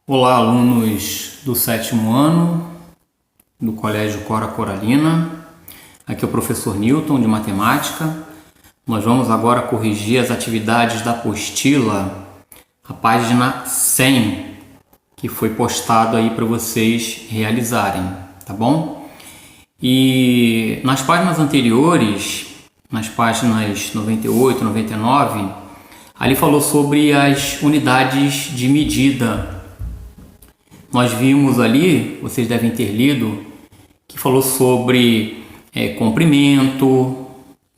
Olá, alunos do 7º ano do Colégio Cora Coralina. Aqui é o professor Newton de Matemática. Nós vamos agora corrigir as atividades da apostila, a página 100, que foi postado aí para vocês realizarem, tá bom? E nas páginas anteriores, nas páginas 98, 99, ali falou sobre as unidades de medida. Nós vimos ali, vocês devem ter lido, que falou sobre comprimento,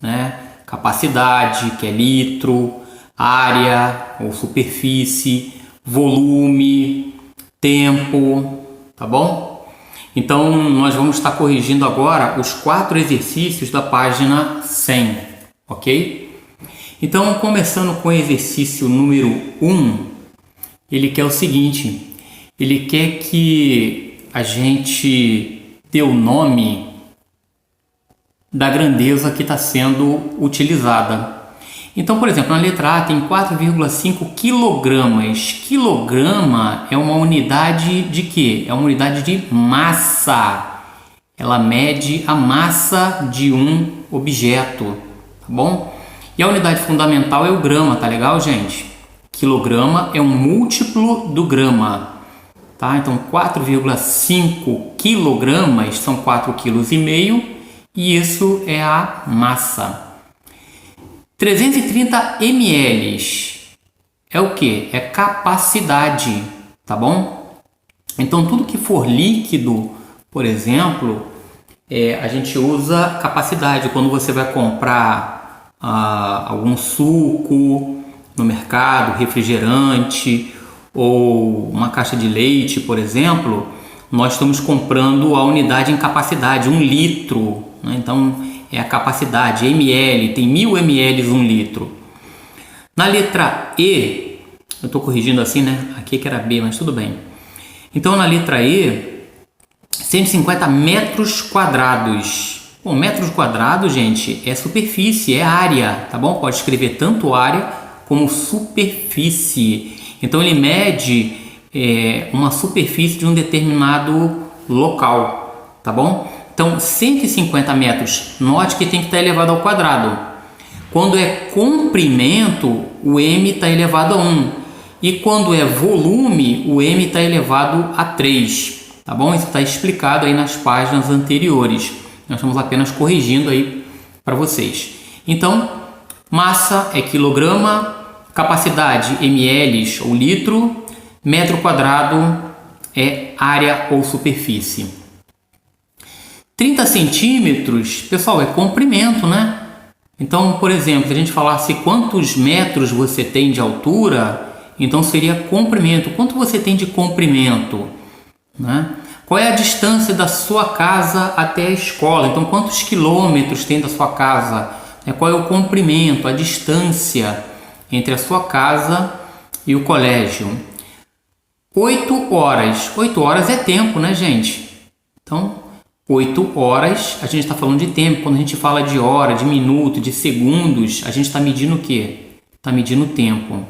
né? Capacidade, que é litro, área ou superfície, volume, tempo, tá bom? Então, nós vamos estar corrigindo agora os 4 exercícios da página 100, ok? Então, começando com o exercício número 1, ele quer o seguinte: ele quer que a gente dê o nome da grandeza que está sendo utilizada. Então, por exemplo, na letra A tem 4,5 quilogramas. Quilograma é uma unidade de quê? É uma unidade de massa. Ela mede a massa de um objeto, tá bom? E a unidade fundamental é o grama, tá legal, gente? Quilograma é um múltiplo do grama. Tá? Então, 4,5 quilogramas são 4,5 kg e isso é a massa. 330 ml é o que? É capacidade, tá bom? Então, tudo que for líquido, por exemplo, a gente usa capacidade. Quando você vai comprar algum suco no mercado, refrigerante, ou uma caixa de leite, por exemplo, nós estamos comprando a unidade em capacidade, 1 litro, né? Então é a capacidade, ml, tem 1000 ml 1 litro. Na letra E, eu estou corrigindo assim, né? Aqui que era B, mas tudo bem. Então na letra E, 150 metros quadrados. Bom, metros quadrados, gente, é superfície, é área, tá bom? Pode escrever tanto área como superfície. Então ele mede uma superfície de um determinado local, tá bom? Então 150 metros, note que tem que estar elevado ao quadrado. Quando é comprimento, o m está elevado a 1. E quando é volume, o m está elevado a 3, tá bom? Isso está explicado aí nas páginas anteriores. Nós estamos apenas corrigindo aí para vocês. Então, massa é quilograma, capacidade ml ou litro, metro quadrado é área ou superfície. 30 centímetros, pessoal, é comprimento, né? Então, por exemplo, se a gente falasse quantos metros você tem de altura, então seria comprimento. Quanto você tem de comprimento, né? Qual é a distância da sua casa até a escola? Então, quantos quilômetros tem da sua casa? Qual é o comprimento, a distância entre a sua casa e o colégio? 8 horas. 8 horas é tempo, né, gente? Então, 8 horas, a gente está falando de tempo. Quando a gente fala de hora, de minuto, de segundos, a gente está medindo o quê? Está medindo o tempo.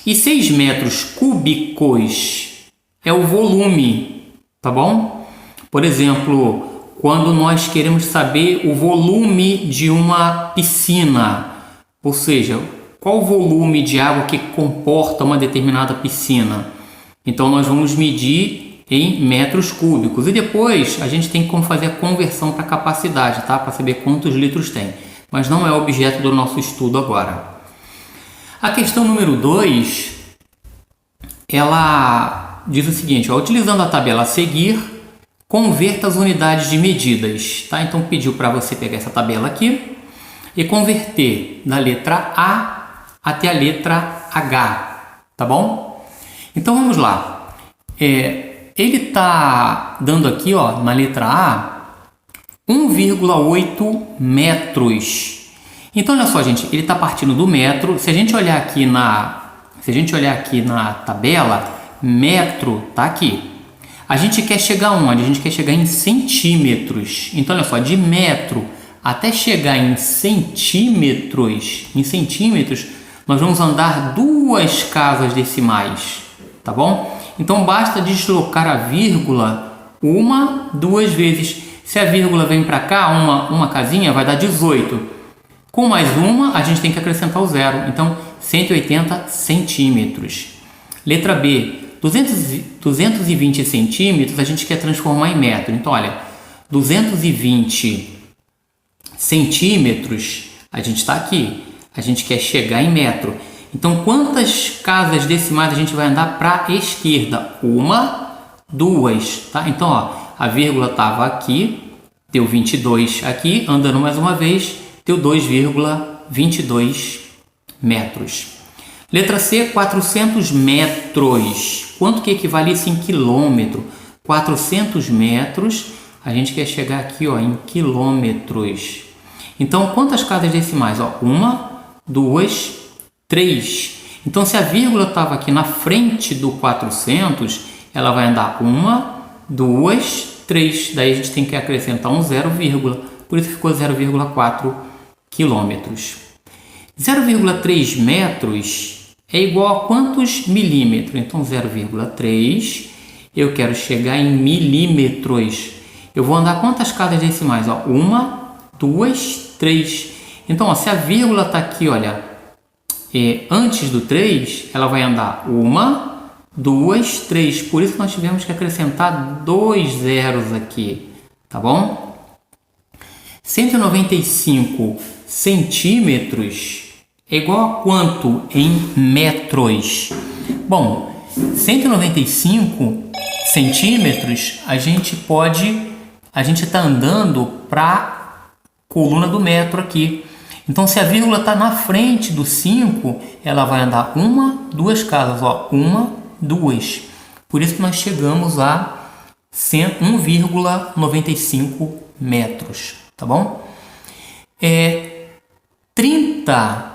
E 6 metros cúbicos é o volume, tá bom? Por exemplo, quando nós queremos saber o volume de uma piscina, ou seja, qual o volume de água que comporta uma determinada piscina? Então, nós vamos medir em metros cúbicos. E depois, a gente tem como fazer a conversão para capacidade, tá? Para saber quantos litros tem. Mas não é objeto do nosso estudo agora. A questão número 2, ela diz o seguinte: utilizando a tabela a seguir, converta as unidades de medidas. Tá? Então, pediu para você pegar essa tabela aqui e converter da letra A até a letra H, tá bom? Então vamos lá. Ele está dando aqui, ó, na letra A, 1,8 metros. Então olha só, gente, ele está partindo do metro. Se a gente olhar aqui na tabela, metro tá aqui. A gente quer chegar onde? A gente quer chegar em centímetros. Então olha só, de metro até chegar em centímetros, nós vamos andar 2 casas decimais, tá bom? Então basta deslocar a vírgula uma, duas vezes. Se a vírgula vem para cá, uma casinha, vai dar 18. Com mais uma, a gente tem que acrescentar o zero. Então, 180 centímetros. Letra B. 220 centímetros a gente quer transformar em metro. Então, olha, 220 centímetros, a gente está aqui. A gente quer chegar em metro. Então, quantas casas decimais a gente vai andar para a esquerda? Uma, duas, tá? Então, ó, a vírgula estava aqui, deu 22 aqui, andando mais uma vez, deu 2,22 metros. Letra C, 400 metros. Quanto que equivale isso em quilômetro? 400 metros, a gente quer chegar aqui, ó, em quilômetros. Então, quantas casas decimais? Ó, uma, duas, 3. Então, se a vírgula estava aqui na frente do 400, ela vai andar 1, 2, 3. Daí a gente tem que acrescentar um 0, por isso ficou 0,4 quilômetros. 0,3 metros é igual a quantos milímetros? Então, 0,3, eu quero chegar em milímetros. Eu vou andar quantas casas decimais? 1, 2, 3. Então, ó, se a vírgula está aqui, olha, antes do 3, ela vai andar 1, 2, 3. Por isso nós tivemos que acrescentar 2 zeros aqui, tá bom? 195 centímetros é igual a quanto em metros? Bom, 195 centímetros a gente está andando para a coluna do metro aqui. Então, se a vírgula está na frente do 5, ela vai andar 1, 2 casas, ó, 1, 2. Por isso que nós chegamos a 1,95 metros, tá bom? 30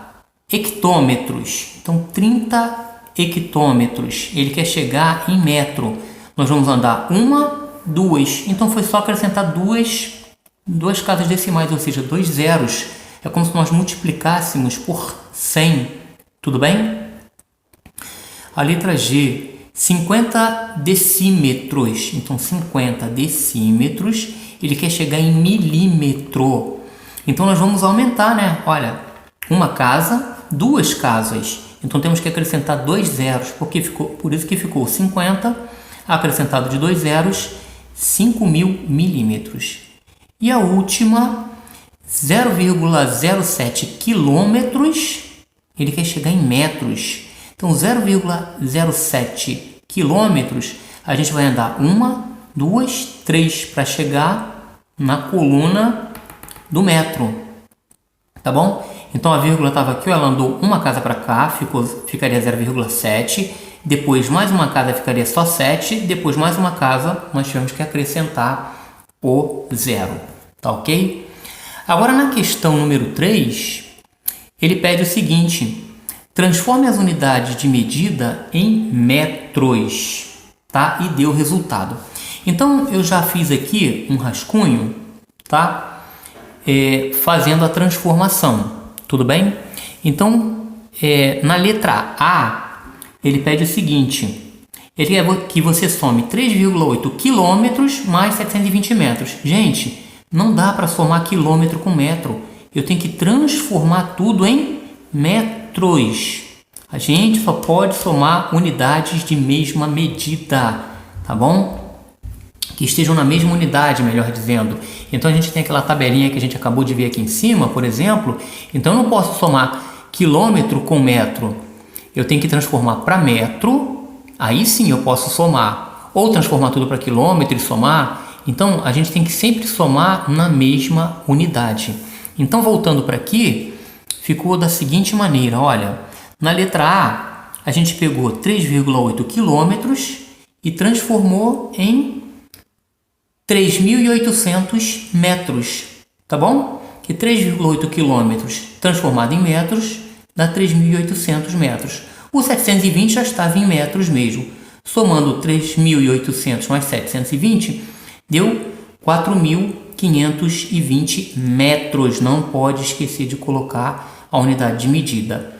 hectômetros. Então, 30 hectômetros, ele quer chegar em metro. Nós vamos andar 1, 2. Então, foi só acrescentar duas casas decimais, ou seja, 2 zeros. É como se nós multiplicássemos por 100, tudo bem? A letra G, 50 decímetros. Então, 50 decímetros, ele quer chegar em milímetro. Então, nós vamos aumentar, né? Olha, uma casa, 2 casas. Então, temos que acrescentar 2 zeros, por isso que ficou 50, acrescentado de 2 zeros, 5.000 milímetros. E a última, 0,07 quilômetros, ele quer chegar em metros. Então, 0,07 quilômetros, a gente vai andar 1, 2, 3 para chegar na coluna do metro, tá bom? Então, a vírgula estava aqui, ela andou uma casa para cá, ficaria 0,7. Depois, mais uma casa ficaria só 7. Depois, mais uma casa, nós tivemos que acrescentar o 0, tá ok? Agora, na questão número 3, ele pede o seguinte: transforme as unidades de medida em metros, tá? E deu o resultado. Então, eu já fiz aqui um rascunho, tá? Fazendo a transformação, tudo bem? Então, na letra A, ele pede o seguinte: ele quer que você some 3,8 quilômetros mais 720 metros. Gente, não dá para somar quilômetro com metro. Eu tenho que transformar tudo em metros. A gente só pode somar unidades de mesma medida, tá bom? Que estejam na mesma unidade, melhor dizendo. Então, a gente tem aquela tabelinha que a gente acabou de ver aqui em cima, por exemplo. Então, eu não posso somar quilômetro com metro. Eu tenho que transformar para metro. Aí sim eu posso somar. Ou transformar tudo para quilômetro e somar. Então, a gente tem que sempre somar na mesma unidade. Então, voltando para aqui, ficou da seguinte maneira. Olha, na letra A, a gente pegou 3,8 quilômetros e transformou em 3.800 metros, tá bom? Que 3,8 quilômetros transformado em metros dá 3.800 metros. O 720 já estava em metros mesmo. Somando 3.800 mais 720, deu 4.520 metros. Não pode esquecer de colocar a unidade de medida.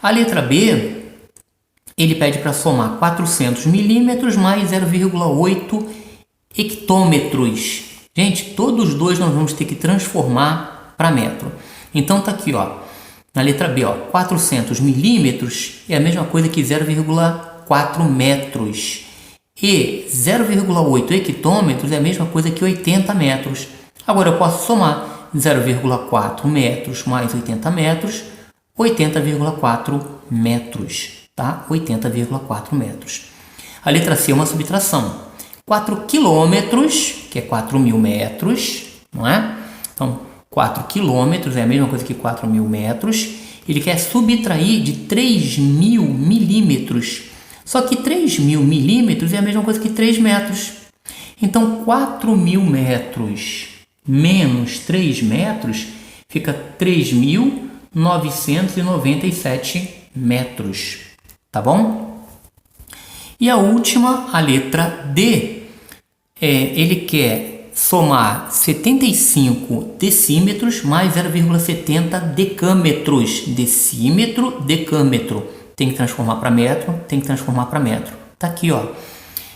A letra B, ele pede para somar 400 milímetros mais 0,8 hectômetros. Gente, todos os dois nós vamos ter que transformar para metro. Então tá aqui, ó, na letra B, ó, 400 milímetros é a mesma coisa que 0,4 metros. E 0,8 hectômetros é a mesma coisa que 80 metros. Agora eu posso somar 0,4 metros mais 80 metros, 80,4 metros, tá? 80,4 metros. A letra C é uma subtração. 4 quilômetros, que é 4.000 metros, não é? Então, 4 quilômetros é a mesma coisa que 4.000 metros. Ele quer subtrair de 3.000 milímetros. Só que 3.000 milímetros é a mesma coisa que 3 metros. Então, 4.000 metros menos 3 metros fica 3.997 metros. Tá bom? E a última, a letra D, ele quer somar 75 decímetros mais 0,70 decâmetros. Decímetro, decâmetro. Tem que transformar para metro, tem que transformar para metro. Tá aqui, ó.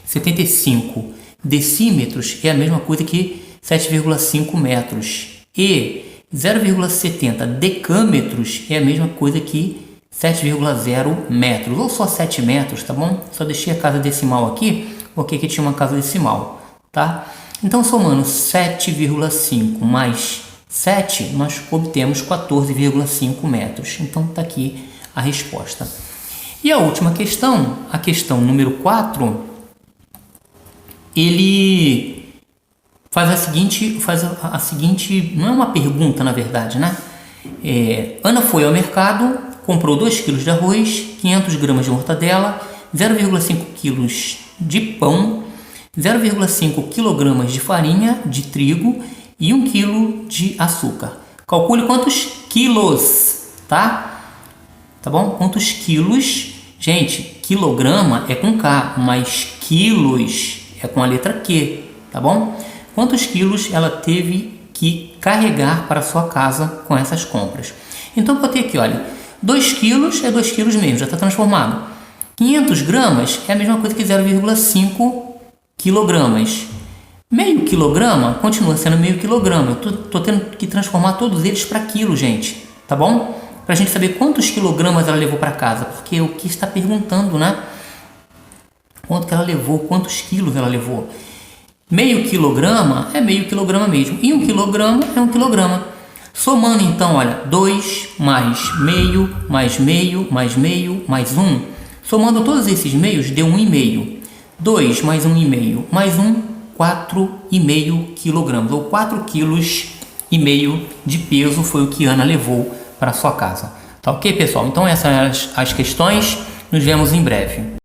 75 decímetros é a mesma coisa que 7,5 metros. E 0,70 decâmetros é a mesma coisa que 7,0 metros. Ou só 7 metros, tá bom? Só deixei a casa decimal aqui, porque aqui tinha uma casa decimal, tá? Então, somando 7,5 mais 7, nós obtemos 14,5 metros. Então, tá aqui a resposta. E a última questão, a questão número 4, ele faz a seguinte, não é uma pergunta na verdade, né? Ana foi ao mercado, comprou 2 kg de arroz, 500 gramas de mortadela, 0,5 kg de pão, 0,5 kg de farinha de trigo e 1 kg de açúcar. Calcule quantos quilos, tá? Tá bom? Quantos quilos? Gente, quilograma é com K, mas quilos é com a letra Q, tá bom? Quantos quilos ela teve que carregar para sua casa com essas compras? Então, eu botei aqui, olha, 2 quilos é 2 quilos mesmo, já está transformado. 500 gramas é a mesma coisa que 0,5 quilogramas. Meio quilograma continua sendo meio quilograma. Eu tô tendo que transformar todos eles para quilo, gente, tá bom? Para a gente saber quantos quilogramas ela levou para casa, porque o que está perguntando, né? Quanto que ela levou, quantos quilos ela levou. Meio quilograma é meio quilograma mesmo, e 1 quilograma é 1 quilograma. Somando então, olha, 2 mais meio, mais meio, mais meio, mais 1. Somando todos esses meios deu 1,5. 2 mais 1,5 mais 1, 4,5 quilogramas, ou 4,5 quilos de peso foi o que Ana levou para sua casa. Tá ok, pessoal? Então essas são as questões. Nos vemos em breve.